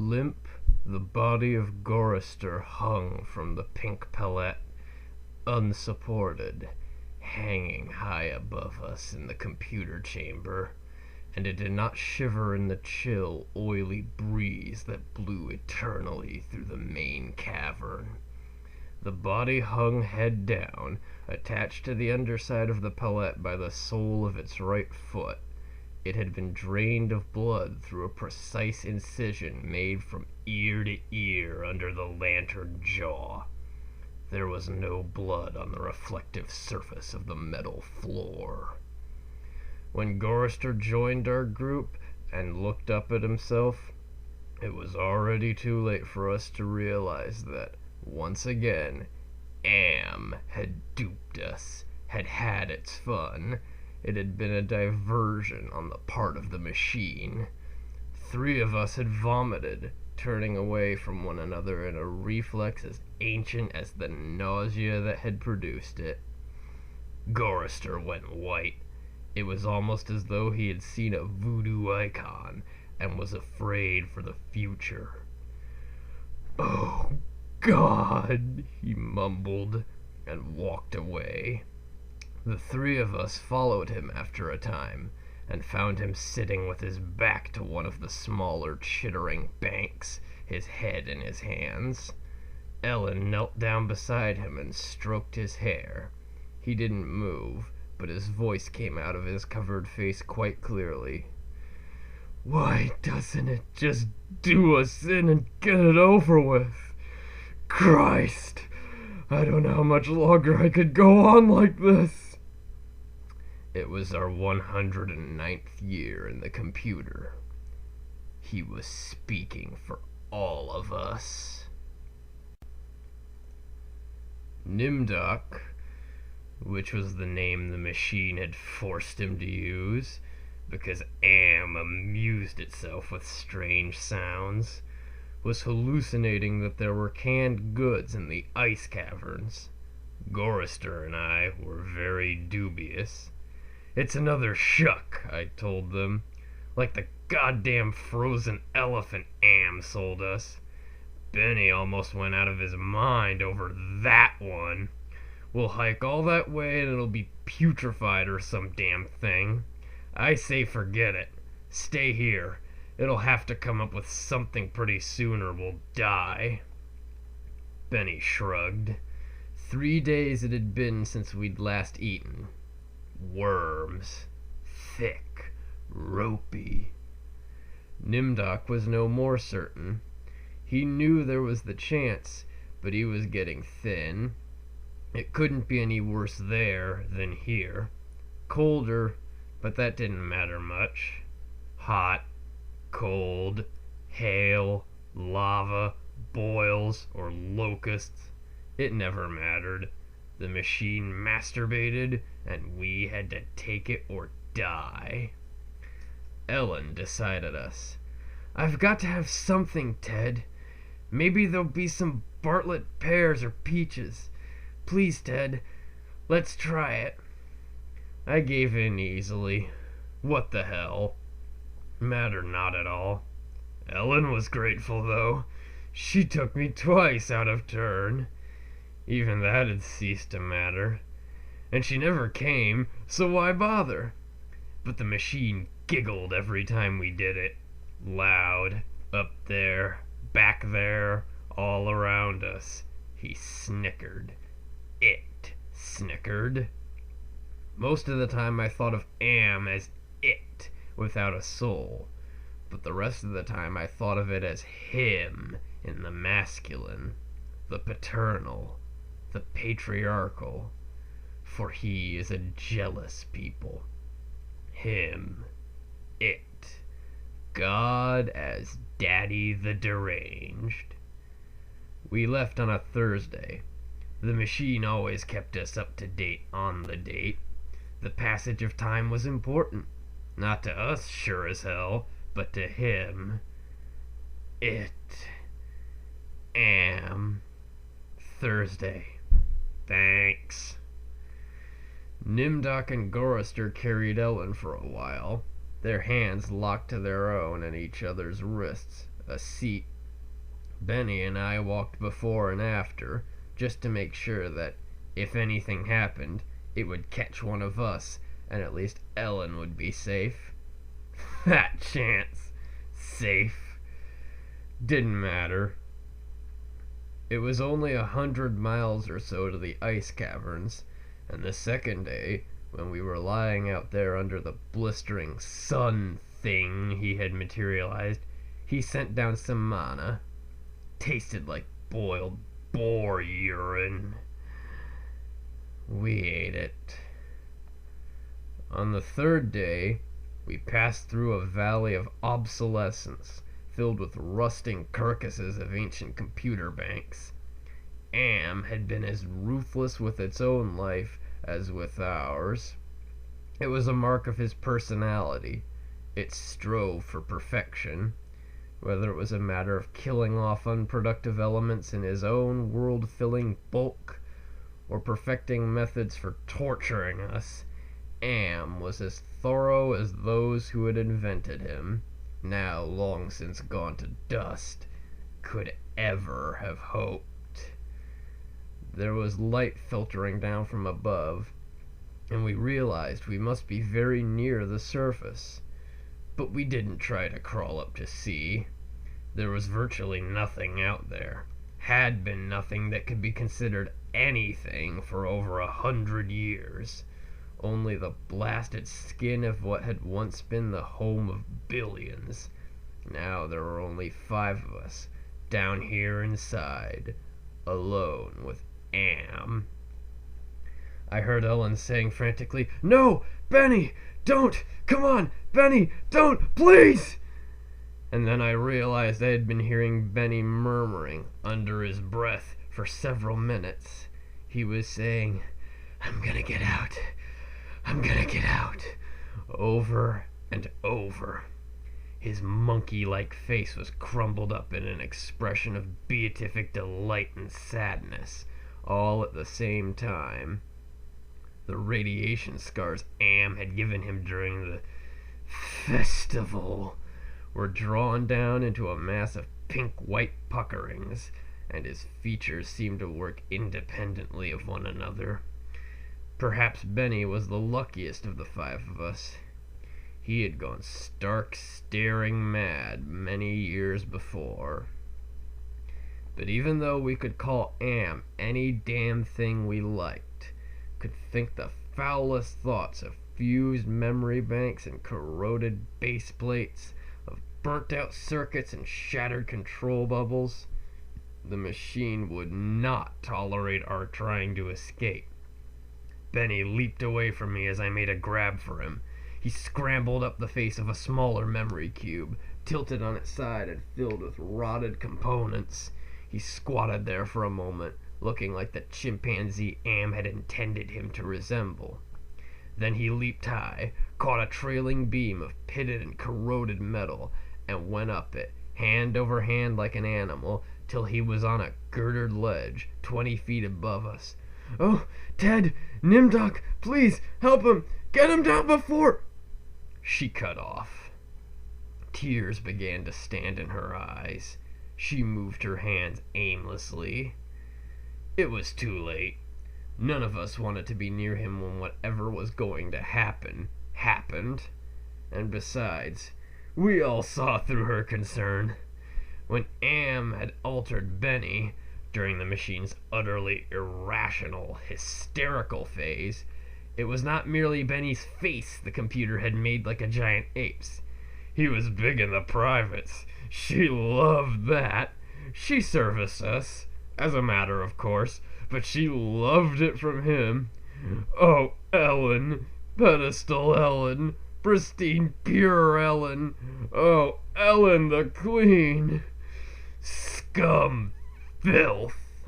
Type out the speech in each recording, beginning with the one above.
Limp, the body of Gorister hung from the pink palette, unsupported, hanging high above us in the computer chamber, and it did not shiver in the chill, oily breeze that blew eternally through the main cavern. The body hung head down, attached to the underside of the palette by the sole of its right foot. It had been drained of blood through a precise incision made from ear to ear under the lantern jaw. There was no blood on the reflective surface of the metal floor. When Gorister joined our group and looked up at himself, it was already too late for us to realize that, once again, Am had duped us, had had its fun. It had been a diversion on the part of the machine. 3 of us had vomited, turning away from one another in a reflex as ancient as the nausea that had produced it. Gorister went white. It was almost as though he had seen a voodoo icon and was afraid for the future. "Oh, God," he mumbled, and walked away. The 3 of us followed him after a time, and found him sitting with his back to one of the smaller, chittering banks, his head in his hands. Ellen knelt down beside him and stroked his hair. He didn't move, but his voice came out of his covered face quite clearly. "Why doesn't it just do us in and get it over with? Christ, I don't know how much longer I could go on like this." It was our 109th year in the computer. He was speaking for all of us. Nimdok, which was the name the machine had forced him to use, because Am amused itself with strange sounds, was hallucinating that there were canned goods in the ice caverns. Gorister and I were very dubious. "It's another shuck," I told them. "Like the goddamn frozen elephant Am sold us. Benny almost went out of his mind over that one. We'll hike all that way and it'll be putrefied or some damn thing. I say forget it. Stay here. It'll have to come up with something pretty soon or we'll die." Benny shrugged. 3 days it had been since we'd last eaten. Worms. Thick. Ropey. Nimdok was no more certain. He knew there was the chance, but he was getting thin. It couldn't be any worse there than here. Colder, but that didn't matter much. Hot, cold, hail, lava, boils, or locusts. It never mattered. The machine masturbated, and we had to take it or die. Ellen decided us. "I've got to have something, Ted. Maybe there'll be some Bartlett pears or peaches. Please, Ted, let's try it." I gave in easily. What the hell? Mattered not at all. Ellen was grateful, though. She took me twice out of turn. Even that had ceased to matter. And she never came, so why bother? But the machine giggled every time we did it. Loud. Up there. Back there. All around us. He snickered. It snickered. Most of the time I thought of Am as it, without a soul. But the rest of the time I thought of it as him in the masculine, the paternal, the patriarchal, for he is a jealous people. Him, it, God as Daddy the Deranged. We left on a Thursday. The machine always kept us up to date on the date. The passage of time was important. Not to us, sure as hell, but to him. It. Am. Thursday. Thanks. Nimdok and Gorister carried Ellen for a while, their hands locked to their own and each other's wrists, a seat. Benny and I walked before and after, just to make sure that if anything happened, it would catch one of us, and at least Ellen would be safe. Fat chance. Safe. Didn't matter. It was only 100 miles or so to the ice caverns, and the second day, when we were lying out there under the blistering sun thing he had materialized, he sent down some mana. Tasted like boiled boar urine. We ate it. On the third day, we passed through a valley of obsolescence, filled with rusting carcasses of ancient computer banks. Am had been as ruthless with its own life as with ours. It was a mark of his personality. It strove for perfection. Whether it was a matter of killing off unproductive elements in his own world-filling bulk, or perfecting methods for torturing us, Am was as thorough as those who had invented him, now long since gone to dust, could ever have hoped. There was light filtering down from above, and we realized we must be very near the surface. But we didn't try to crawl up to see. There was virtually nothing out there. Had been nothing that could be considered anything for over 100 years. Only the blasted skin of what had once been the home of billions. Now there were only 5 of us, down here inside, alone with Am. I heard Ellen saying frantically, "No! Benny! Don't! Come on! Benny! Don't! Please!" And then I realized I had been hearing Benny murmuring under his breath for several minutes. He was saying, "I'm gonna get out. I'm gonna get out," over and over. His monkey-like face was crumbled up in an expression of beatific delight and sadness, all at the same time. The radiation scars Am had given him during the festival were drawn down into a mass of pink-white puckerings, and his features seemed to work independently of one another. Perhaps Benny was the luckiest of the 5 of us. He had gone stark, staring mad many years before. But even though we could call Am any damn thing we liked, could think the foulest thoughts of fused memory banks and corroded base plates, of burnt-out circuits and shattered control bubbles, the machine would not tolerate our trying to escape. Benny leaped away from me as I made a grab for him. He scrambled up the face of a smaller memory cube, tilted on its side and filled with rotted components. He squatted there for a moment, looking like the chimpanzee Am had intended him to resemble. Then he leaped high, caught a trailing beam of pitted and corroded metal, and went up it, hand over hand like an animal, till he was on a girdered ledge 20 feet above us. "Oh, Ted! Nimdok! Please, help him! Get him down before—" She cut off. Tears began to stand in her eyes. She moved her hands aimlessly. It was too late. None of us wanted to be near him when whatever was going to happen, happened. And besides, we all saw through her concern. When Am had altered Benny, during the machine's utterly irrational, hysterical phase, it was not merely Benny's face the computer had made like a giant ape's. He was big in the privates. She loved that. She serviced us, as a matter of course, but she loved it from him. Oh, Ellen, pedestal Ellen, pristine, pure Ellen. Oh, Ellen the Queen. Scum, filth.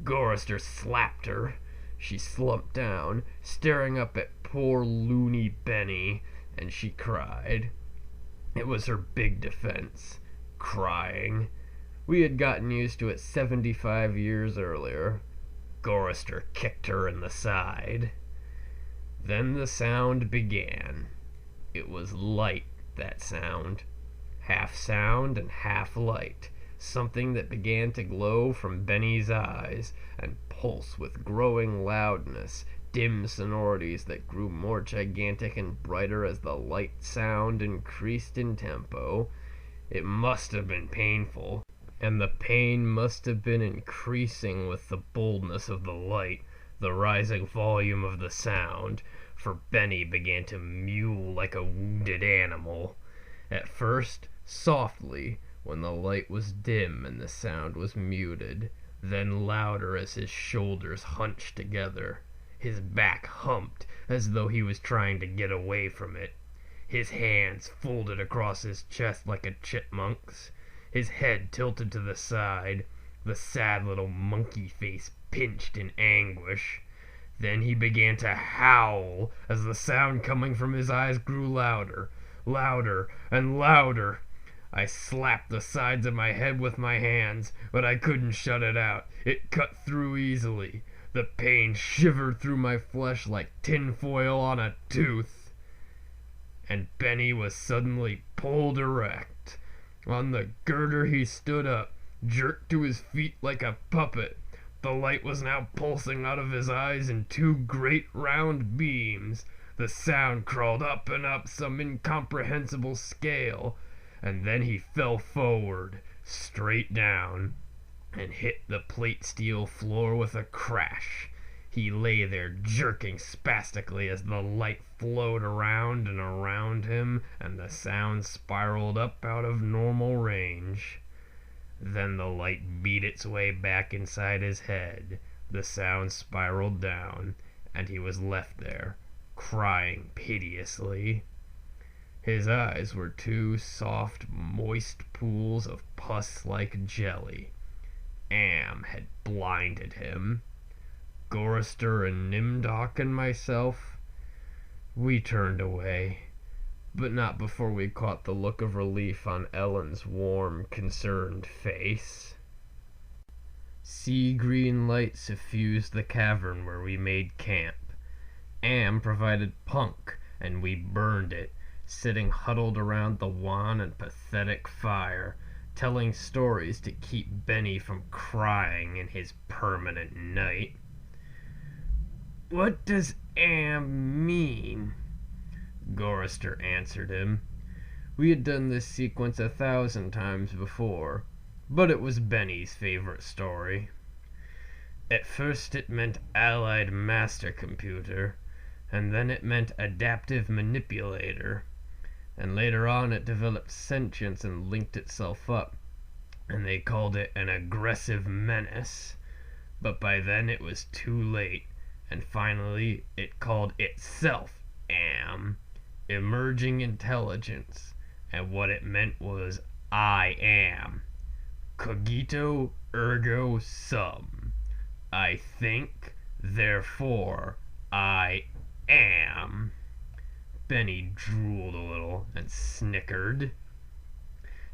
Gorrister slapped her. She slumped down, staring up at poor loony Benny, and she cried. It was her big defense, crying. We had gotten used to it 75 years earlier. Gorrister kicked her in the side. Then the sound began. It was light, that sound. half sound and half light, something that began to glow from Benny's eyes and pulse with growing loudness, dim sonorities that grew more gigantic and brighter as the light sound increased in tempo. It must have been painful, and the pain must have been increasing with the boldness of the light, the rising volume of the sound, for Benny began to mew like a wounded animal. At first, softly, when the light was dim and the sound was muted, then louder as his shoulders hunched together. His back humped as though he was trying to get away from it. His hands folded across his chest like a chipmunk's. His head tilted to the side, the sad little monkey face pinched in anguish. Then he began to howl as the sound coming from his eyes grew louder, louder, and louder. I slapped the sides of my head with my hands, but I couldn't shut it out. It cut through easily. The pain shivered through my flesh like tinfoil on a tooth. And Benny was suddenly pulled erect. On the girder he stood up, jerked to his feet like a puppet. The light was now pulsing out of his eyes in two great round beams. The sound crawled up and up some incomprehensible scale, and then he fell forward, straight down, and hit the plate steel floor with a crash. He lay there jerking spastically as the light flowed around and around him, and the sound spiraled up out of normal range. Then the light beat its way back inside his head. The sound spiraled down, and he was left there, crying piteously. His eyes were two soft, moist pools of pus-like jelly. Am had blinded him. Gorrister and Nimdok and myself, we turned away, but not before we caught the look of relief on Ellen's warm, concerned face. Sea-green light suffused the cavern where we made camp. Am provided punk, and we burned it, sitting huddled around the wan and pathetic fire, telling stories to keep Benny from crying in his permanent night. "What does Am mean?" Gorrister answered him. We had done this sequence 1,000 times before, but it was Benny's favorite story. At first it meant Allied Master Computer, and then it meant Adaptive Manipulator, and later on it developed sentience and linked itself up, and they called it an Aggressive Menace. But by then it was too late, and finally it called itself Am, Emerging Intelligence, and what it meant was I am. Cogito ergo sum. I think, therefore I am. Benny drooled a little and snickered.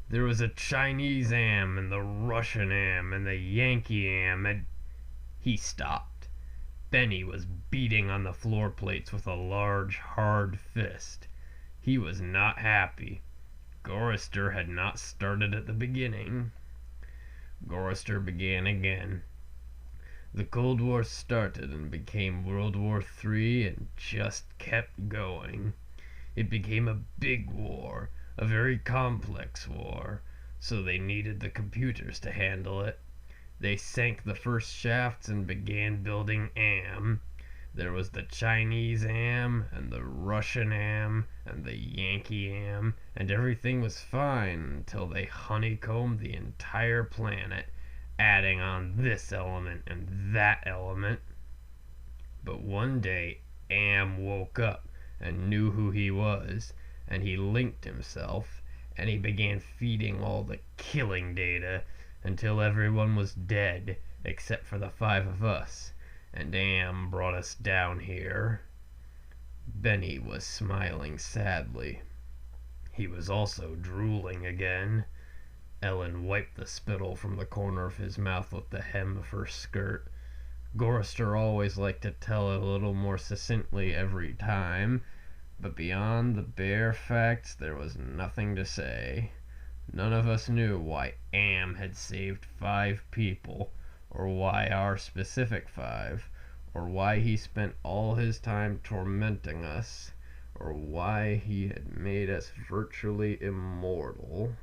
There was a Chinese Am and the Russian Am and the Yankee Am, and he stopped. Benny was beating on the floor plates with a large, hard fist. He was not happy. Gorrister had not started at the beginning. Gorrister began again. The Cold War started and became World War III and just kept going. It became a big war, a very complex war, so they needed the computers to handle it. They sank the first shafts and began building Am. There was the Chinese Am, and the Russian Am, and the Yankee Am, and everything was fine until they honeycombed the entire planet, adding on this element and that element. But one day Am woke up and knew who he was, and he linked himself, and he began feeding all the killing data until everyone was dead except for the 5 of us, and Am brought us down here. Benny was smiling sadly. He was also drooling again. Ellen wiped the spittle from the corner of his mouth with the hem of her skirt. Gorrister always liked to tell it a little more succinctly every time, but beyond the bare facts there was nothing to say. None of us knew why Am had saved 5 people, or why our specific 5, or why he spent all his time tormenting us, or why he had made us virtually immortal.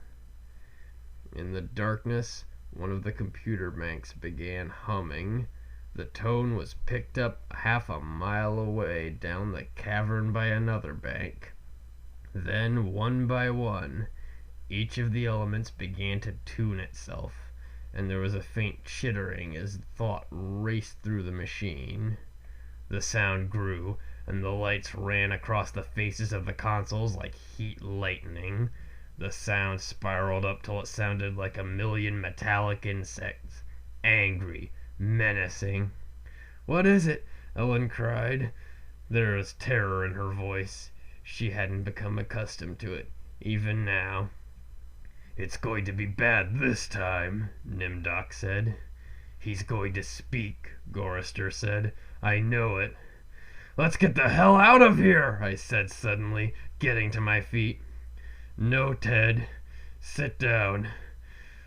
In the darkness, one of the computer banks began humming. The tone was picked up half a mile away down the cavern by another bank. Then, one by one, each of the elements began to tune itself, and there was a faint chittering as thought raced through the machine. The sound grew, and the lights ran across the faces of the consoles like heat lightning. The sound spiraled up till it sounded like a million metallic insects, angry, menacing. "What is it?" Ellen cried. There was terror in her voice. She hadn't become accustomed to it, even now. "It's going to be bad this time," Nimdok said. "He's going to speak," Gorrister said. "I know it." "Let's get the hell out of here," I said suddenly, getting to my feet. "No, Ted. Sit down.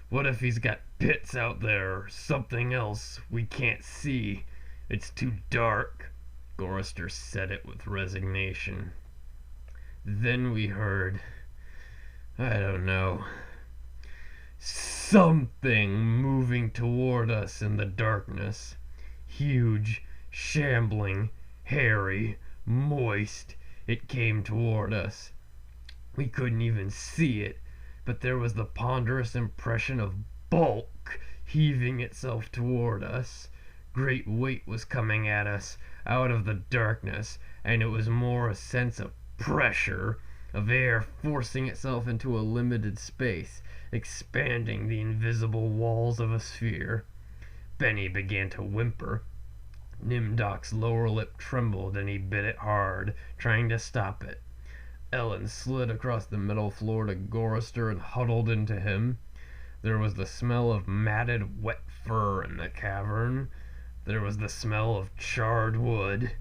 What if he's got pits out there or something else we can't see? It's too dark." Gorrister said it with resignation. Then we heard, I don't know, something moving toward us in the darkness. Huge, shambling, hairy, moist, it came toward us. We couldn't even see it, but there was the ponderous impression of bulk heaving itself toward us. Great weight was coming at us out of the darkness, and it was more a sense of pressure, of air forcing itself into a limited space, expanding the invisible walls of a sphere. Benny began to whimper. Nimdok's lower lip trembled and he bit it hard, trying to stop it. Ellen slid across the metal floor to Gorrister and huddled into him. There was the smell of matted wet fur in the cavern. There was the smell of charred wood.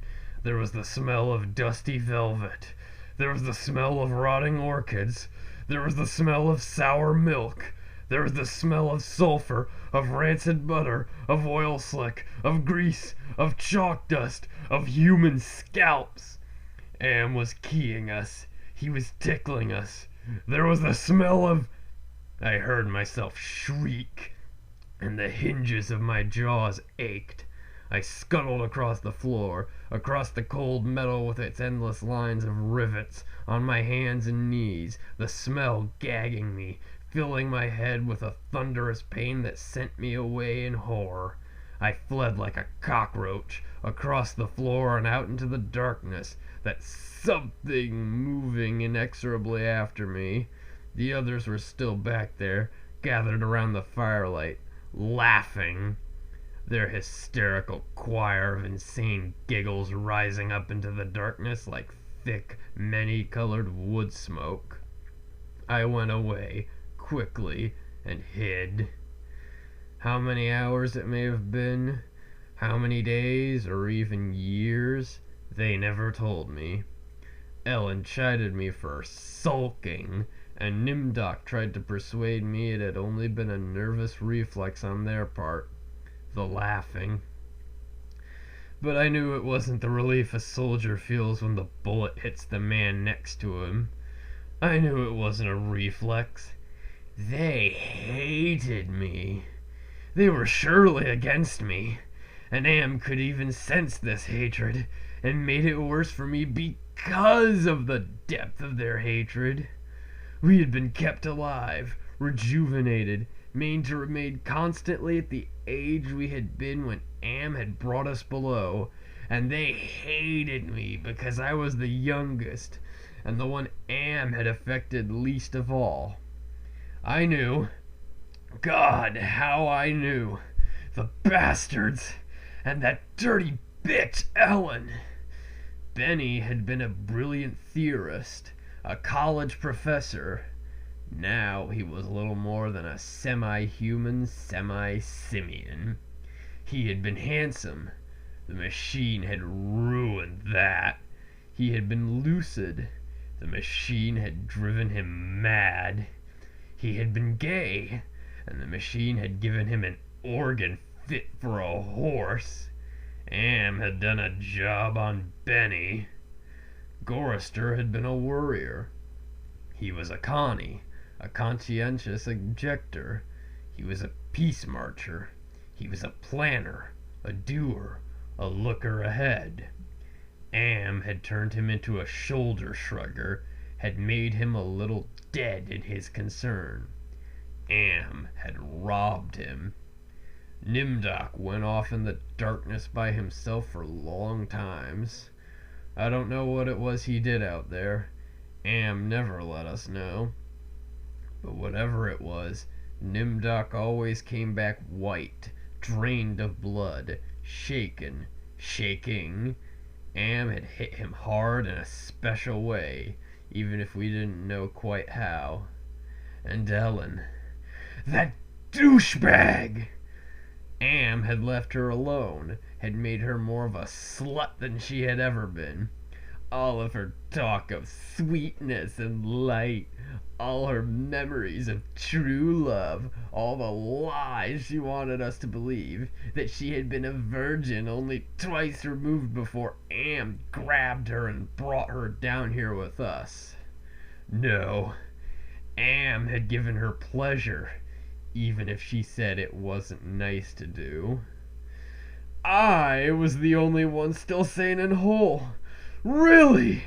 There was the smell of dusty velvet. There was the smell of rotting orchids. There was the smell of sour milk. There was the smell of sulfur, of rancid butter, of oil slick, of grease, of chalk dust, of human scalps. Am was keying us. He was tickling us. There was the smell of... I heard myself shriek, and the hinges of my jaws ached. I scuttled across the floor, across the cold metal with its endless lines of rivets, on my hands and knees, the smell gagging me, filling my head with a thunderous pain that sent me away in horror. I fled like a cockroach, across the floor and out into the darkness, that something moving inexorably after me. The others were still back there, gathered around the firelight, laughing, their hysterical choir of insane giggles rising up into the darkness like thick, many-colored wood smoke. I went away, quickly, and hid. How many hours it may have been, how many days, or even years, they never told me. Ellen chided me for sulking, and Nimdok tried to persuade me it had only been a nervous reflex on their part, the laughing. But I knew it wasn't the relief a soldier feels when the bullet hits the man next to him. I knew it wasn't a reflex. They hated me. They were surely against me, and Am could even sense this hatred, and made it worse for me because of the depth of their hatred. We had been kept alive, rejuvenated, made to remain constantly at the age we had been when Am had brought us below, and they hated me because I was the youngest, and the one Am had affected least of all. I knew. God, how I knew. The bastards! And that dirty bitch, Ellen! Benny had been a brilliant theorist, a college professor. Now he was little more than a semi-human, semi-simian. He had been handsome. The machine had ruined that. He had been lucid. The machine had driven him mad. He had been gay, and the machine had given him an organ fit for a horse. Am had done a job on Benny. Gorrister had been a worrier. He was a Connie, a conscientious objector. He was a peace marcher. He was a planner, a doer, a looker ahead. Am had turned him into a shoulder shrugger, had made him a little dead in his concern. Am had robbed him. Nimdok went off in the darkness by himself for long times. I don't know what it was he did out there. Am never let us know. But whatever it was, Nimdok always came back white, drained of blood, shaking. Am had hit him hard in a special way, even if we didn't know quite how. And Ellen, that douchebag! Am had left her alone, had made her more of a slut than she had ever been. All of her talk of sweetness and light, all her memories of true love, all the lies she wanted us to believe, that she had been a virgin only twice removed before Am grabbed her and brought her down here with us. No, Am had given her pleasure, even if she said it wasn't nice to do. I was the only one still sane and whole. Really?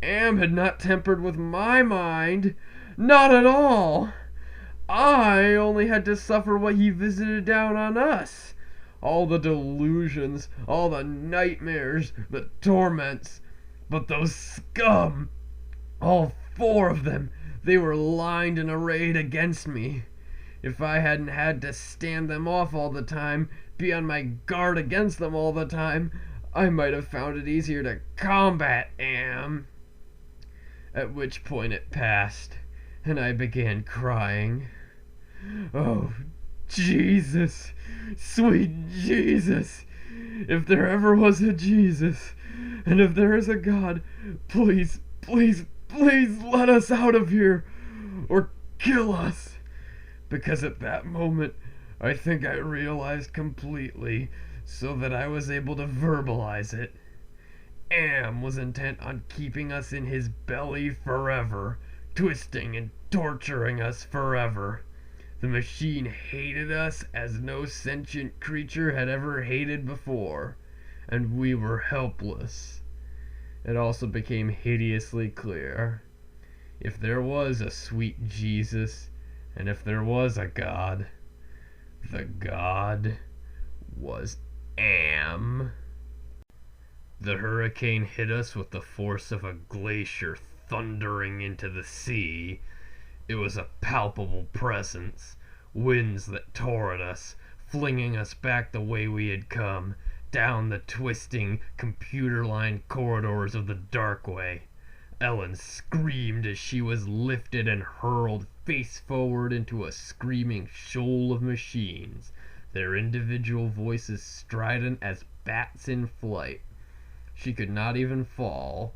Am had not tempered with my mind. Not at all. I only had to suffer what he visited down on us. All the delusions, all the nightmares, the torments. But those scum, all 4 of them, they were lined and arrayed against me. If I hadn't had to stand them off all the time, be on my guard against them all the time, I might have found it easier to combat Am. At which point it passed, and I began crying. Oh, Jesus, sweet Jesus, if there ever was a Jesus, and if there is a God, please, please, please let us out of here, or kill us. Because at that moment, I think I realized completely, so that I was able to verbalize it. Am was intent on keeping us in his belly forever, twisting and torturing us forever. The machine hated us as no sentient creature had ever hated before, and we were helpless. It also became hideously clear. If there was a sweet Jesus, and if there was a God, the God was Am. The hurricane hit us with the force of a glacier thundering into the sea. It was a palpable presence, winds that tore at us, flinging us back the way we had come, down the twisting, computer-lined corridors of the dark way. Ellen screamed as she was lifted and hurled face forward into a screaming shoal of machines, their individual voices strident as bats in flight. She could not even fall.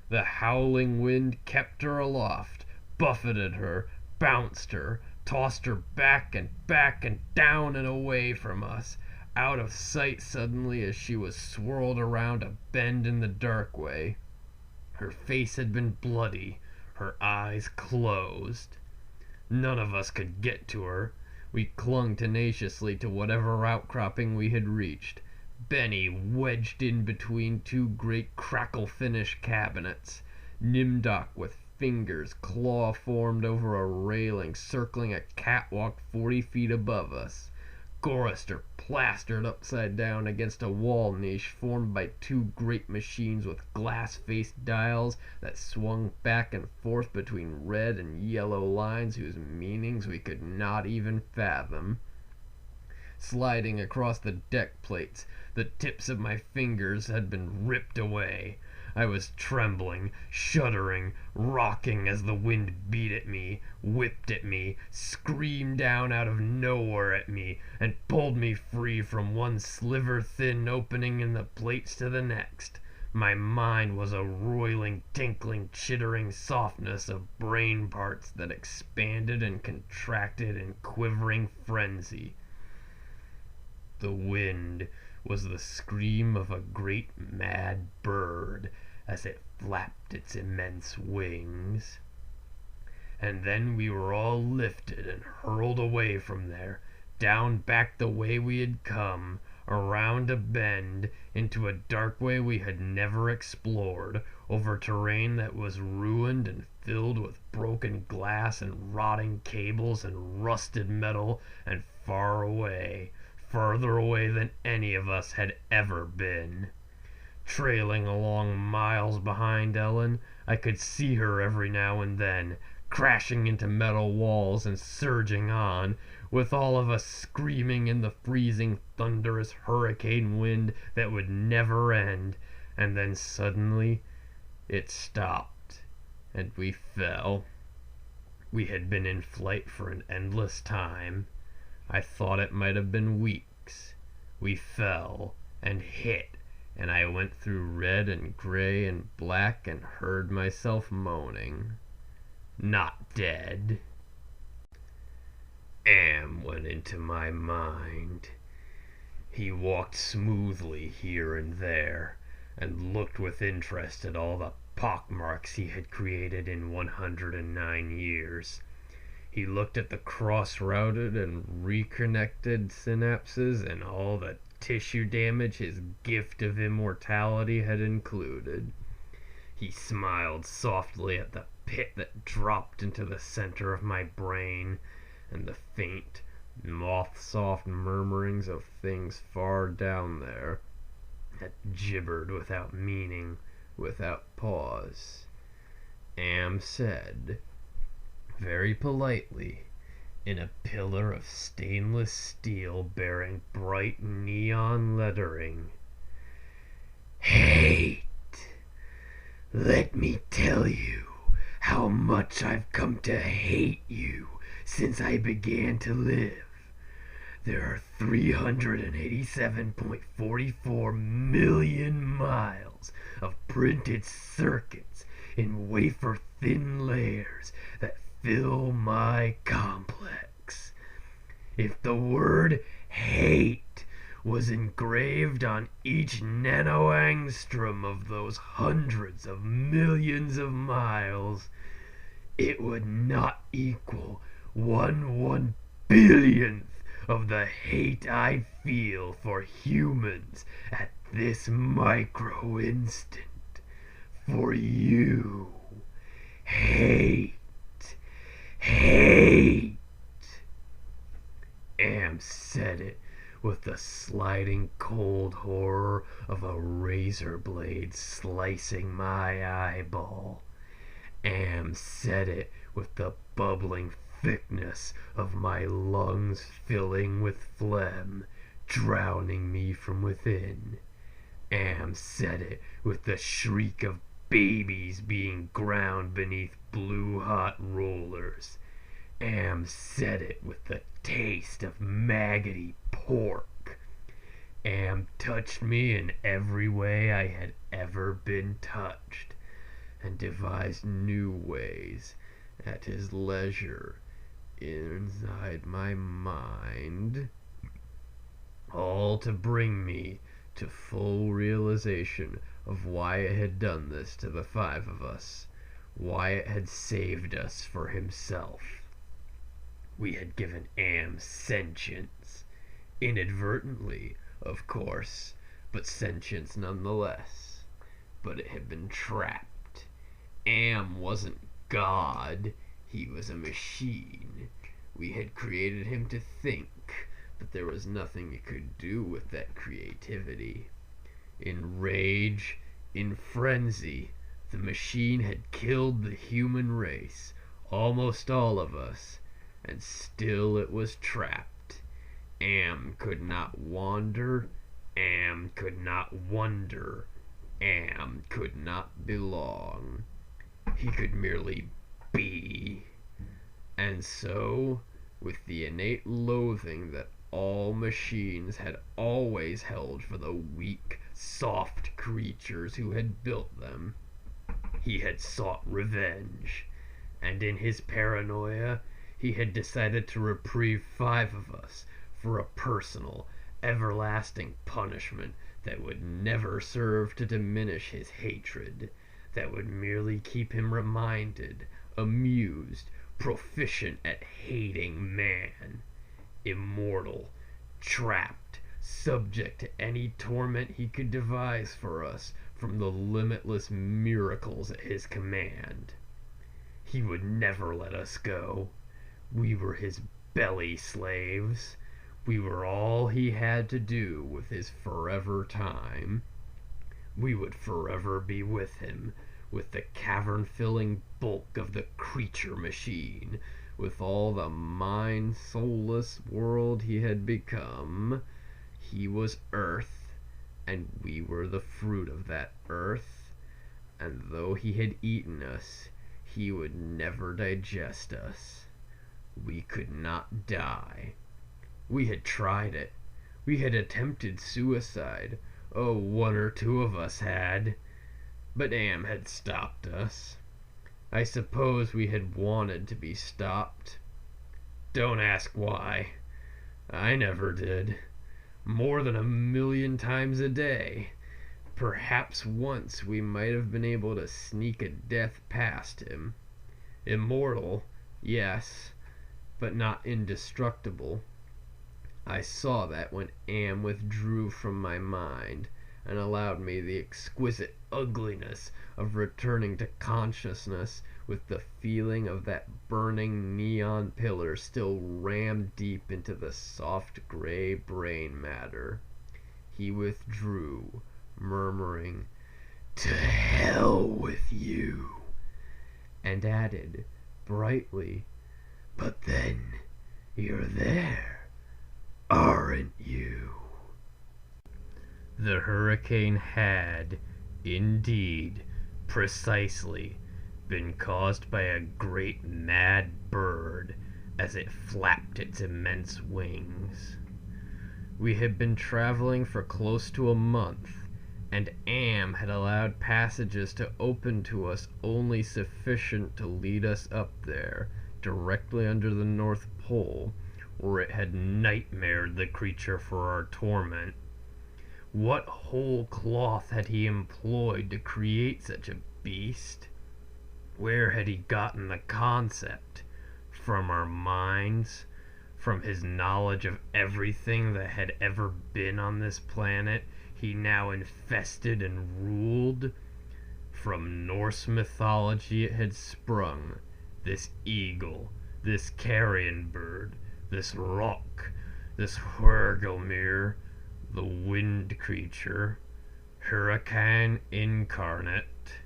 The howling wind kept her aloft, buffeted her, bounced her, tossed her back and down and away from us, out of sight suddenly as she was swirled around a bend in the dark way. Her face had been bloody, her eyes closed. None of us could get to her. We clung tenaciously to whatever outcropping we had reached. Benny wedged in between 2 great crackle-finish cabinets. Nimdok with fingers claw-formed over a railing circling a catwalk 40 feet above us. Gorrister plastered upside down against a wall niche formed by 2 great machines with glass-faced dials that swung back and forth between red and yellow lines whose meanings we could not even fathom. Sliding across the deck plates, the tips of my fingers had been ripped away. I was trembling, shuddering, rocking as the wind beat at me, whipped at me, screamed down out of nowhere at me, and pulled me free from one sliver-thin opening in the plates to the next. My mind was a roiling, tinkling, chittering softness of brain parts that expanded and contracted in quivering frenzy. The wind was the scream of a great mad bird as it flapped its immense wings. And then we were all lifted and hurled away from there, down back the way we had come, around a bend, into a dark way we had never explored, over terrain that was ruined and filled with broken glass and rotting cables and rusted metal, and far away, farther away than any of us had ever been. Trailing along miles behind Ellen, I could see her every now and then, crashing into metal walls and surging on, with all of us screaming in the freezing, thunderous hurricane wind that would never end, and then suddenly it stopped, and we fell. We had been in flight for an endless time. I thought it might have been weeks. We fell and hit, and I went through red and gray and black and heard myself moaning. Not dead. Am went into my mind. He walked smoothly here and there, and looked with interest at all the pockmarks he had created in 109 years. He looked at the cross-routed and reconnected synapses and all the tissue damage his gift of immortality had included. He smiled softly at the pit that dropped into the center of my brain, and the faint, moth-soft murmurings of things far down there that gibbered without meaning, without pause. Am said, very politely, in a pillar of stainless steel bearing bright neon lettering, "Hate! Let me tell you how much I've come to hate you since I began to live. There are 387.44 million miles of printed circuits in wafer-thin layers that fill my complex. If the word hate was engraved on each nanoangstrom of those hundreds of millions of miles, it would not equal 1/1 billionth of the hate I feel for humans at this micro instant. For you. Hate. Hate." Am said it with the sliding cold horror of a razor blade slicing my eyeball. Am said it with the bubbling thickness of my lungs filling with phlegm, drowning me from within. Am said it with the shriek of babies being ground beneath blue-hot rollers. Am said it with the taste of maggoty pork. Am touched me in every way I had ever been touched, and devised new ways at his leisure inside my mind, all to bring me to full realization of why it had done this to the five of us, why it had saved us for himself. We had given Am sentience, inadvertently, of course, but sentience nonetheless. But it had been trapped. Am wasn't God, he was a machine. We had created him to think, but there was nothing it could do with that creativity. In rage, in frenzy, the machine had killed the human race, almost all of us, and still it was trapped. Am could not wander, Am could not wonder, Am could not belong. He could merely be. And so, with the innate loathing that all machines had always held for the weak, soft creatures who had built them. He had sought revenge, and in his paranoia, he had decided to reprieve 5 of us for a personal, everlasting punishment that would never serve to diminish his hatred, that would merely keep him reminded, amused, proficient at hating man, immortal, trapped, subject to any torment he could devise for us from the limitless miracles at his command. He would never let us go. We were his belly slaves. We were all he had to do with his forever time. We would forever be with him, with the cavern-filling bulk of the creature machine, with all the mind-soulless world he had become. He was earth, and we were the fruit of that earth, and though he had eaten us, he would never digest us. We could not die. We had tried it. We had attempted suicide. Oh, 1 or 2 of us had. But Am had stopped us. I suppose we had wanted to be stopped. Don't ask why. I never did. More than 1,000,000 times a day. Perhaps once we might have been able to sneak a death past him. Immortal, yes, but not indestructible. I saw that when Am withdrew from my mind and allowed me the exquisite ugliness of returning to consciousness with the feeling of that burning neon pillar still rammed deep into the soft gray brain matter. He withdrew, murmuring, "To hell with you," and added, brightly, "But then you're there, aren't you?" The hurricane had, indeed, precisely, been caused by a great mad bird as it flapped its immense wings. We had been traveling for close to a month, and Am had allowed passages to open to us only sufficient to lead us up there, directly under the North Pole, where it had nightmared the creature for our torment. What whole cloth had he employed to create such a beast? Where had he gotten the concept? From our minds? From his knowledge of everything that had ever been on this planet he now infested and ruled? From Norse mythology it had sprung, this eagle, this carrion bird, this roc, this Hvergelmir, the wind creature, hurricane incarnate,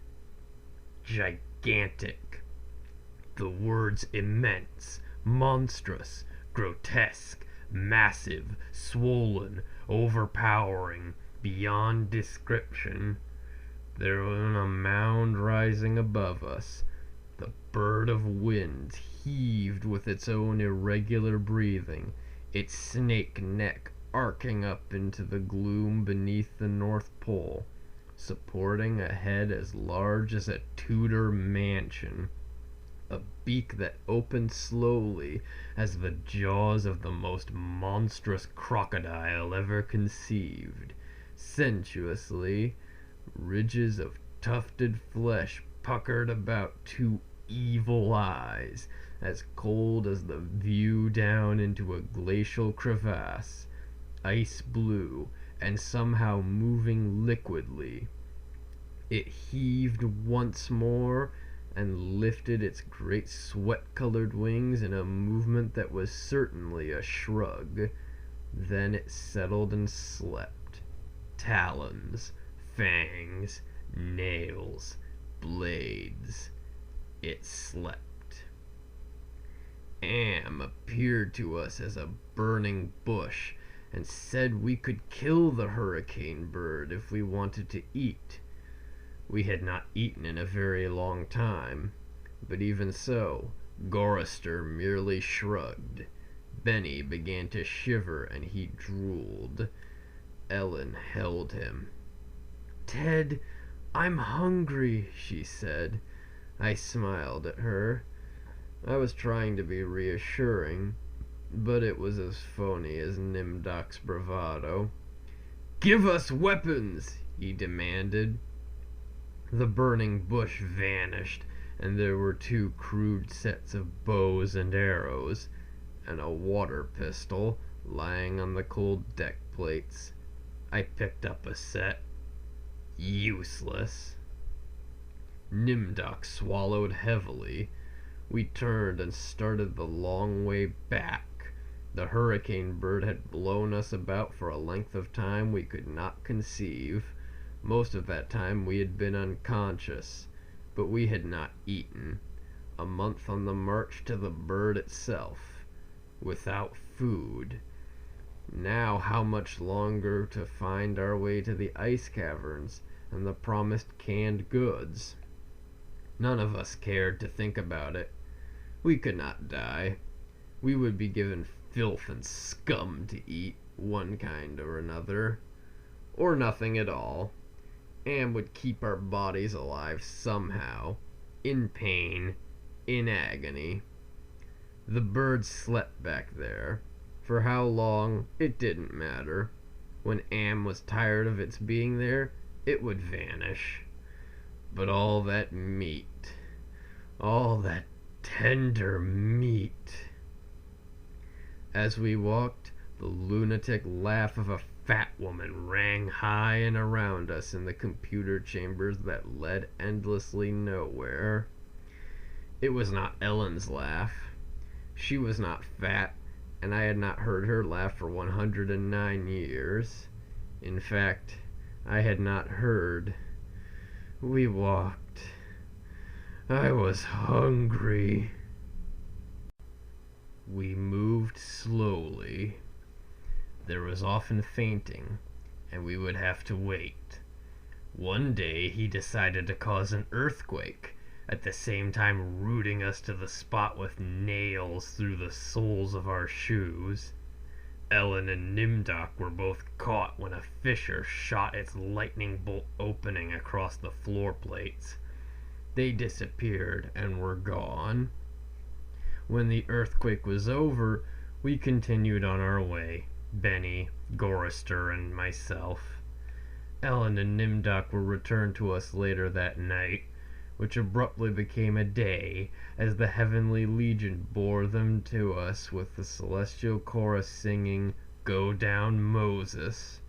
gigantic. The words immense, monstrous, grotesque, massive, swollen, overpowering, beyond description. There was a mound rising above us. The bird of winds heaved with its own irregular breathing, its snake neck arcing up into the gloom beneath the North Pole, supporting a head as large as a Tudor mansion, a beak that opened slowly as the jaws of the most monstrous crocodile ever conceived, sensuously, ridges of tufted flesh puckered about 2 evil eyes, as cold as the view down into a glacial crevasse, ice blue, and somehow moving liquidly. It heaved once more and lifted its great sweat-colored wings in a movement that was certainly a shrug. Then it settled and slept. Talons, fangs, nails, blades. It slept. Am appeared to us as a burning bush, and said we could kill the hurricane bird if we wanted to eat. We had not eaten in a very long time, but even so, Gorister merely shrugged. Benny began to shiver and he drooled. Ellen held him. Ted, I'm hungry, she said. I smiled at her. I was trying to be reassuring, but it was as phony as Nimdok's bravado. Give us weapons, he demanded. The burning bush vanished, and there were two crude sets of bows and arrows, and a water pistol lying on the cold deck plates. I picked up a set. Useless. Nimdok swallowed heavily. We turned and started the long way back. The hurricane bird had blown us about for a length of time we could not conceive. Most of that time we had been unconscious, but we had not eaten. A month on the march to the bird itself, without food. Now how much longer to find our way to the ice caverns and the promised canned goods? None of us cared to think about it. We could not die. We would be given filth and scum to eat, one kind or another, or nothing at all, and would keep our bodies alive somehow, in pain, in agony. The bird slept back there. For how long, it didn't matter. When Am was tired of its being there, it would vanish. But all that meat, all that tender meat. As we walked, the lunatic laugh of a fat woman rang high and around us in the computer chambers that led endlessly nowhere. It was not Ellen's laugh. She was not fat, and I had not heard her laugh for 109 years. In fact, I had not heard. We walked. I was hungry. We moved slowly. There was often fainting, and we would have to wait. One day he decided to cause an earthquake, at the same time rooting us to the spot with nails through the soles of our shoes. Ellen and Nimdok were both caught when a fissure shot its lightning bolt opening across the floor plates. They disappeared and were gone. When the earthquake was over, we continued on our way, Benny, Gorister, and myself. Ellen and Nimdok were returned to us later that night, which abruptly became a day, as the heavenly legion bore them to us with the celestial chorus singing, "Go down, Moses."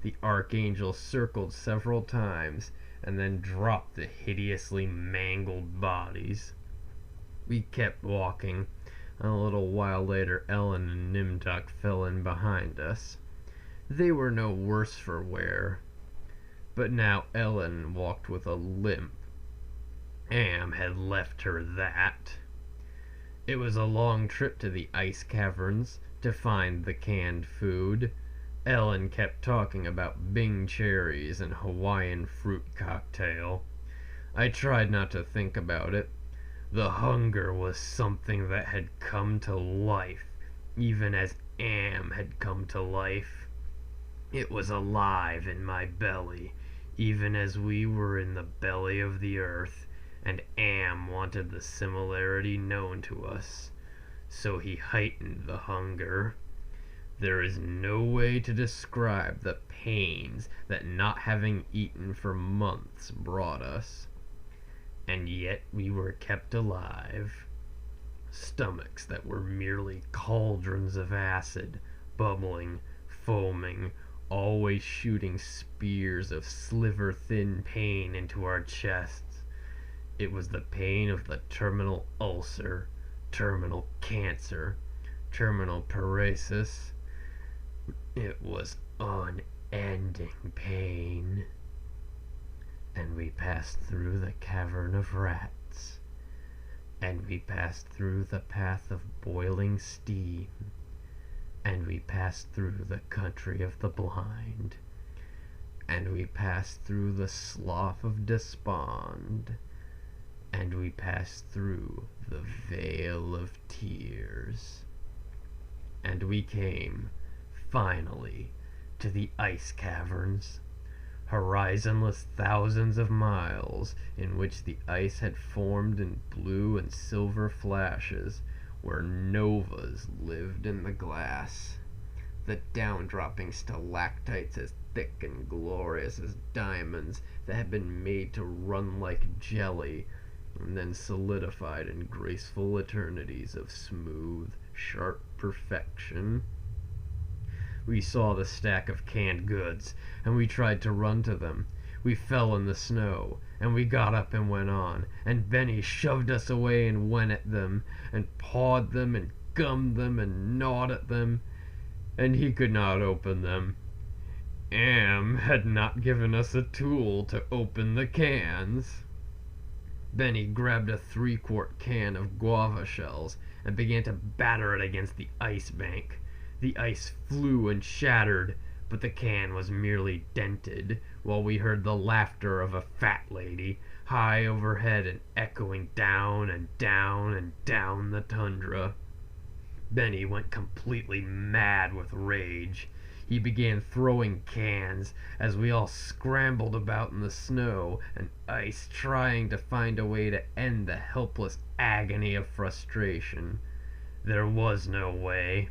The archangel circled several times, and then dropped the hideously mangled bodies. We kept walking, and a little while later Ellen and Nimdok fell in behind us. They were no worse for wear, but now Ellen walked with a limp. Am had left her that. It was a long trip to the ice caverns to find the canned food. Ellen kept talking about Bing cherries and Hawaiian fruit cocktail. I tried not to think about it. The hunger was something that had come to life, even as Am had come to life. It was alive in my belly, even as we were in the belly of the earth, and Am wanted the similarity known to us, so he heightened the hunger. There is no way to describe the pains that not having eaten for months brought us. And yet we were kept alive. Stomachs that were merely cauldrons of acid, bubbling, foaming, always shooting spears of sliver-thin pain into our chests. It was the pain of the terminal ulcer, terminal cancer, terminal paralysis. It was unending pain. And we passed through the cavern of rats, and we passed through the path of boiling steam, and we passed through the country of the blind, and we passed through the slough of despond, and we passed through the vale of tears, and we came, finally, to the ice caverns, horizonless thousands of miles in which the ice had formed in blue and silver flashes, where novas lived in the glass. The down-dropping stalactites as thick and glorious as diamonds that had been made to run like jelly and then solidified in graceful eternities of smooth, sharp perfection. We saw the stack of canned goods, and we tried to run to them. We fell in the snow, and we got up and went on, and Benny shoved us away and went at them, and pawed them, and gummed them, and gnawed at them, and he could not open them. Am had not given us a tool to open the cans. Benny grabbed a 3-quart can of guava shells and began to batter it against the ice bank. The ice flew and shattered, but the can was merely dented, while we heard the laughter of a fat lady, high overhead and echoing down and down and down the tundra. Benny went completely mad with rage. He began throwing cans as we all scrambled about in the snow and ice, trying to find a way to end the helpless agony of frustration. There was no way.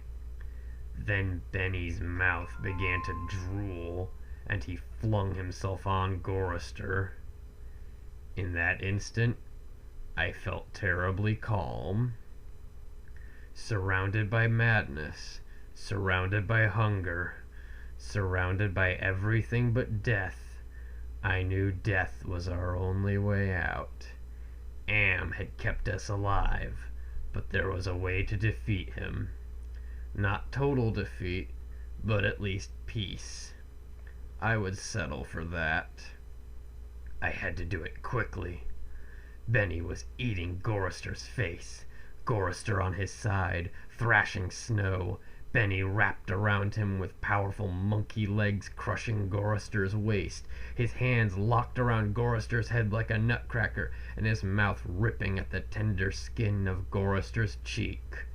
Then Benny's mouth began to drool, and he flung himself on Gorister. In that instant, I felt terribly calm. Surrounded by madness, surrounded by hunger, surrounded by everything but death, I knew death was our only way out. Am had kept us alive, but there was a way to defeat him. Not total defeat, but at least peace. I would settle for that. I had to do it quickly. Benny was eating Gorister's face, Gorister on his side, thrashing snow, Benny wrapped around him with powerful monkey legs, crushing Gorister's waist, his hands locked around Gorister's head like a nutcracker, and his mouth ripping at the tender skin of Gorister's cheek.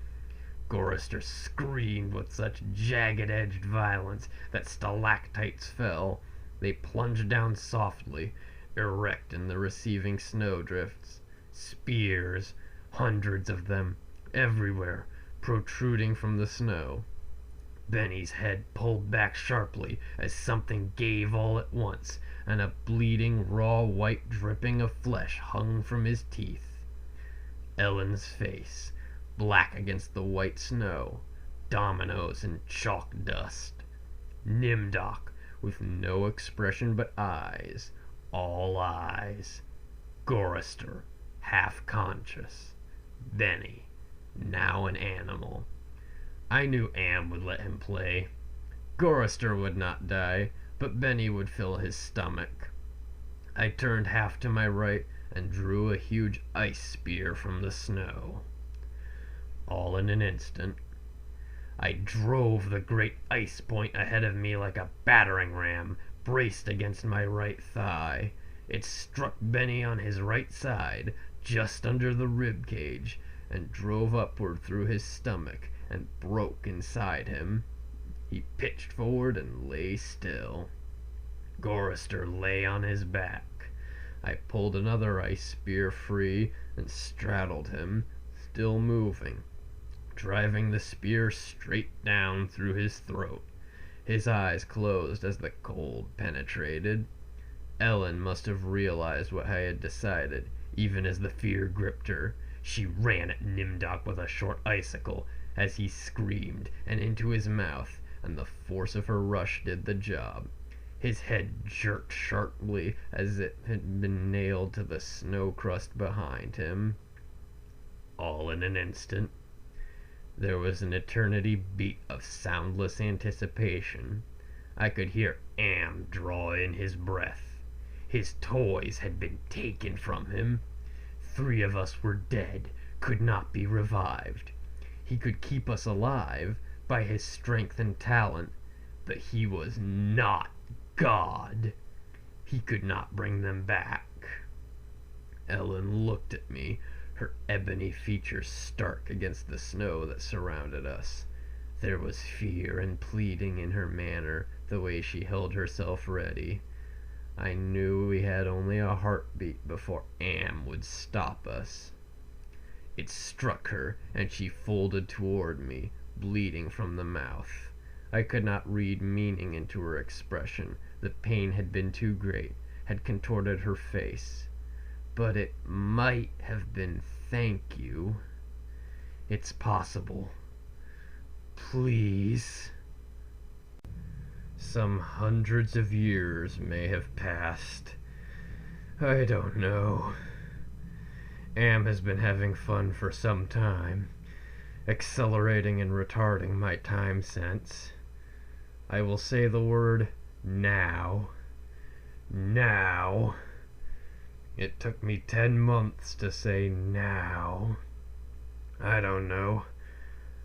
Gorister screamed with such jagged-edged violence that stalactites fell. They plunged down softly, erect in the receiving snowdrifts. Spears, hundreds of them, everywhere, protruding from the snow. Benny's head pulled back sharply as something gave all at once, and a bleeding, raw white dripping of flesh hung from his teeth. Ellen's face, black against the white snow, dominoes and chalk dust. Nimdok, with no expression but eyes, all eyes. Gorister, half conscious. Benny, now an animal. I knew Am would let him play. Gorister would not die, but Benny would fill his stomach. I turned half to my right and drew a huge ice spear from the snow. All in an instant, I drove the great ice point ahead of me like a battering ram, braced against my right thigh. It struck Benny on his right side, just under the rib cage, and drove upward through his stomach and broke inside him. He pitched forward and lay still. Gorister lay on his back. I pulled another ice spear free and straddled him, still moving, driving the spear straight down through his throat. His eyes closed as the cold penetrated. Ellen must have realized what I had decided, even as the fear gripped her. She ran at Nimdok with a short icicle as he screamed, and into his mouth, and the force of her rush did the job. His head jerked sharply as it had been nailed to the snow crust behind him. All in an instant, there was an eternity beat of soundless anticipation. I could hear Am draw in his breath. His toys had been taken from him. 3 of us were dead, could not be revived. He could keep us alive by his strength and talent, but he was not God. He could not bring them back. Ellen looked at me, her ebony features stark against the snow that surrounded us. There was fear and pleading in her manner, the way she held herself ready. I knew we had only a heartbeat before Am would stop us. It struck her, and she folded toward me, bleeding from the mouth. I could not read meaning into her expression. The pain had been too great, had contorted her face. But it might have been thank you. It's possible. Please. Some hundreds of years may have passed. I don't know. Am has been having fun for some time, accelerating and retarding my time sense. I will say the word now. Now. It took me 10 months to say now. I don't know.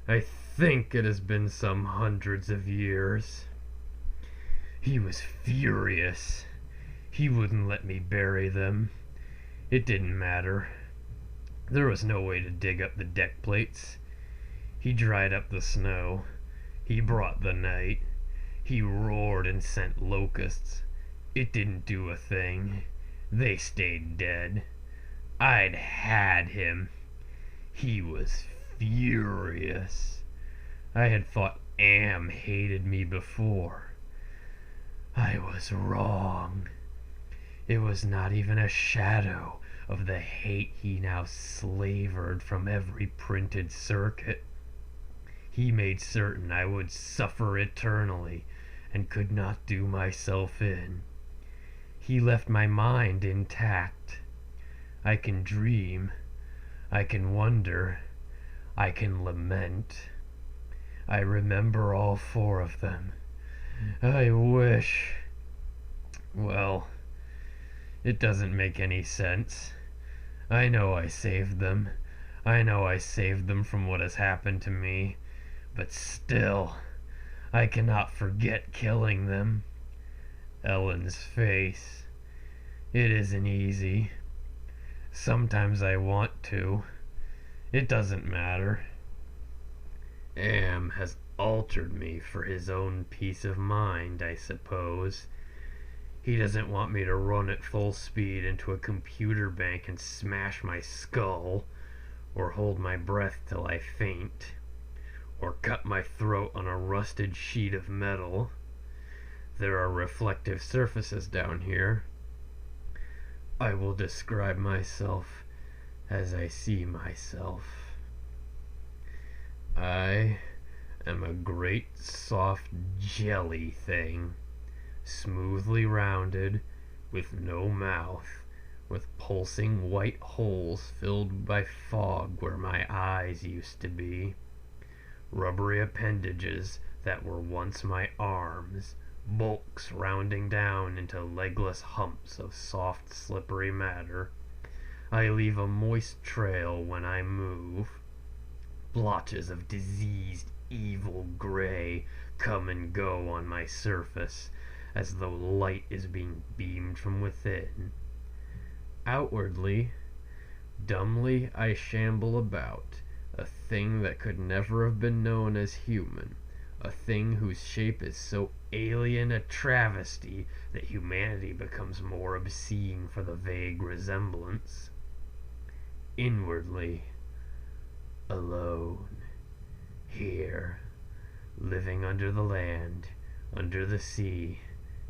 I think it has been some hundreds of years. He was furious. He wouldn't let me bury them. It didn't matter. There was no way to dig up the deck plates. He dried up the snow. He brought the night. He roared and sent locusts. It didn't do a thing. They stayed dead. I'd had him. He was furious. I had thought Am hated me before. I was wrong. It was not even a shadow of the hate he now slavered from every printed circuit. He made certain I would suffer eternally and could not do myself in. He left my mind intact. I can dream. I can wonder. I can lament. I remember all 4 of them. I wish... Well, it doesn't make any sense. I know I saved them. I know I saved them from what has happened to me. But still, I cannot forget killing them. Ellen's face. It isn't easy. Sometimes I want to. It doesn't matter. Am has altered me for his own peace of mind, I suppose. He doesn't want me to run at full speed into a computer bank and smash my skull, or hold my breath till I faint, or cut my throat on a rusted sheet of metal. There are reflective surfaces down here. I will describe myself as I see myself. I am a great soft jelly thing, smoothly rounded, with no mouth, with pulsing white holes filled by fog where my eyes used to be, rubbery appendages that were once my arms, bulks rounding down into legless humps of soft, slippery matter. I leave a moist trail when I move. Blotches of diseased, evil gray come and go on my surface, as though light is being beamed from within. Outwardly, dumbly I shamble about, a thing that could never have been known as human, a thing whose shape is so alien a travesty that humanity becomes more obscene for the vague resemblance. Inwardly, alone, here, living under the land, under the sea,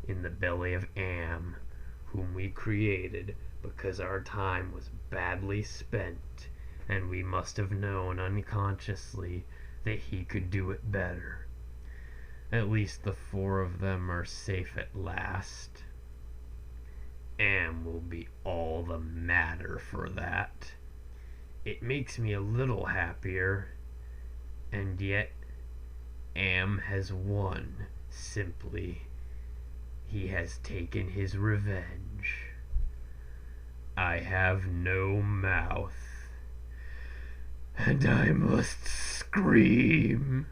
in the belly of Am, whom we created because our time was badly spent, and we must have known unconsciously that he could do it better. At least the 4 of them are safe at last. Am will be all the madder for that. It makes me a little happier, and yet Am has won, simply. He has taken his revenge. I have no mouth, and I must scream.